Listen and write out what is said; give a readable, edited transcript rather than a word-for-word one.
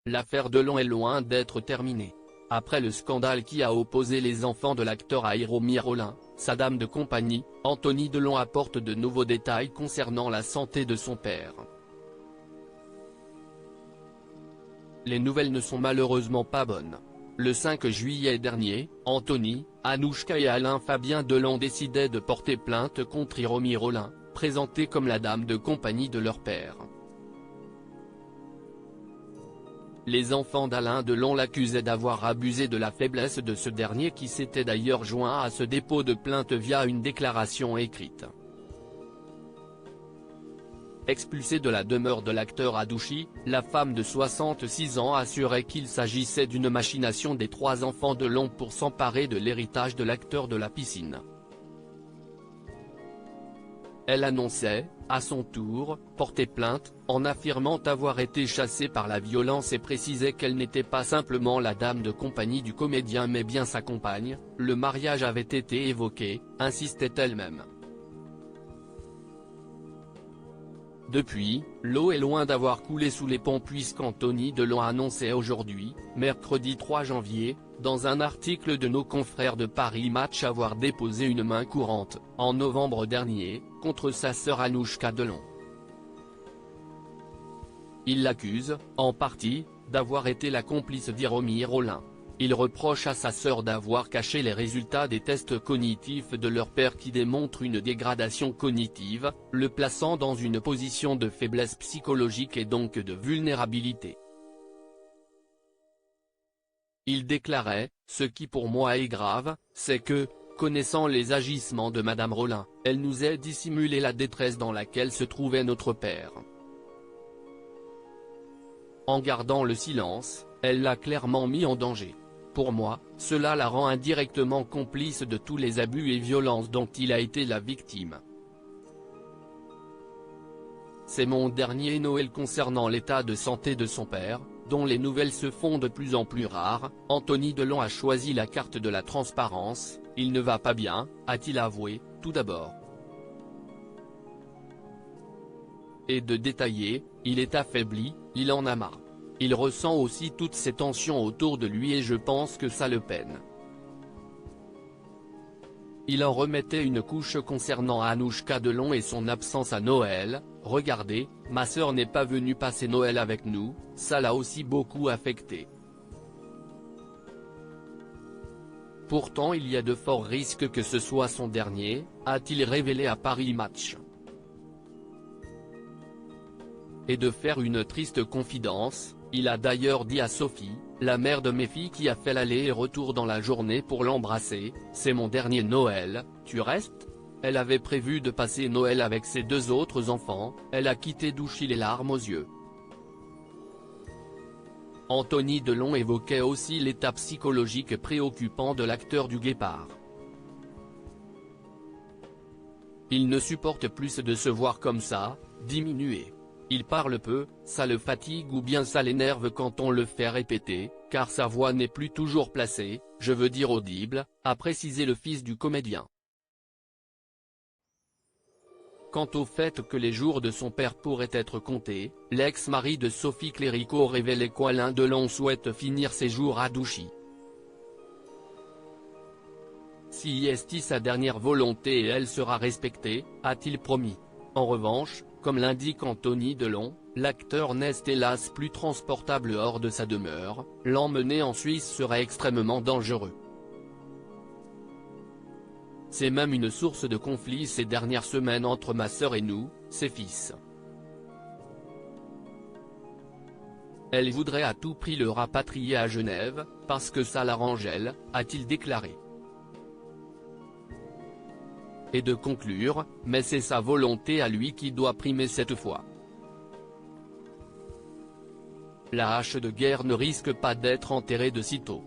L'affaire Delon est loin d'être terminée. Après le scandale qui a opposé les enfants de l'acteur à Hiromi Rollin, sa dame de compagnie, Anthony Delon apporte de nouveaux détails concernant la santé de son père. Les nouvelles ne sont malheureusement pas bonnes. Le 5 juillet dernier, Anthony, Anouchka et Alain Fabien Delon décidaient de porter plainte contre Hiromi Rollin, présentée comme la dame de compagnie de leur père. Les enfants d'Alain Delon l'accusaient d'avoir abusé de la faiblesse de ce dernier qui s'était d'ailleurs joint à ce dépôt de plainte via une déclaration écrite. Expulsée de la demeure de l'acteur à Douchy, la femme de 66 ans assurait qu'il s'agissait d'une machination des 3 enfants Delon pour s'emparer de l'héritage de l'acteur de la piscine. Elle annonçait, à son tour, porter plainte, en affirmant avoir été chassée par la violence et précisait qu'elle n'était pas simplement la dame de compagnie du comédien mais bien sa compagne. Le mariage avait été évoqué, insistait elle-même. Depuis, l'eau est loin d'avoir coulé sous les ponts puisqu'Anthony Delon annonçait aujourd'hui, mercredi 3 janvier, dans un article de nos confrères de Paris Match avoir déposé une main courante, en novembre dernier, contre sa sœur Anouchka Delon. Il l'accuse, en partie, d'avoir été la complice d'Hiromi Rollin. Il reproche à sa sœur d'avoir caché les résultats des tests cognitifs de leur père qui démontrent une dégradation cognitive, le plaçant dans une position de faiblesse psychologique et donc de vulnérabilité. Il déclarait, « Ce qui pour moi est grave, c'est que, connaissant les agissements de Madame Rollin, elle nous a dissimulé la détresse dans laquelle se trouvait notre père. En gardant le silence, elle l'a clairement mis en danger. Pour moi, cela la rend indirectement complice de tous les abus et violences dont il a été la victime. C'est mon dernier Noël concernant l'état de santé de son père, dont les nouvelles se font de plus en plus rares. Anthony Delon a choisi la carte de la transparence, il ne va pas bien, a-t-il avoué, tout d'abord. Et de détailler, il est affaibli, il en a marre. Il ressent aussi toutes ces tensions autour de lui et je pense que ça le peine. Il en remettait une couche concernant Anouchka Delon et son absence à Noël. Regardez, ma sœur n'est pas venue passer Noël avec nous, ça l'a aussi beaucoup affecté. Pourtant il y a de forts risques que ce soit son dernier, a-t-il révélé à Paris Match. Et de faire une triste confidence, il a d'ailleurs dit à Sophie, la mère de mes filles qui a fait l'aller et retour dans la journée pour l'embrasser, « C'est mon dernier Noël, tu restes ?» Elle avait prévu de passer Noël avec ses 2 autres enfants, elle a quitté Douchy les larmes aux yeux. Anthony Delon évoquait aussi l'état psychologique préoccupant de l'acteur du Guépard. Il ne supporte plus de se voir comme ça, diminué. Il parle peu, ça le fatigue ou bien ça l'énerve quand on le fait répéter, car sa voix n'est plus toujours placée, je veux dire audible, a précisé le fils du comédien. Quant au fait que les jours de son père pourraient être comptés, l'ex-mari de Sophie Clérico révélait qu'Alain Delon souhaite finir ses jours à Douchy. Si est sa dernière volonté et elle sera respectée, a-t-il promis. En revanche, comme l'indique Anthony Delon, l'acteur n'est hélas plus transportable hors de sa demeure, l'emmener en Suisse serait extrêmement dangereux. C'est même une source de conflit ces dernières semaines entre ma sœur et nous, ses fils. Elle voudrait à tout prix le rapatrier à Genève, parce que ça l'arrange elle, a-t-il déclaré. Et de conclure, mais c'est sa volonté à lui qui doit primer cette fois. La hache de guerre ne risque pas d'être enterrée de sitôt.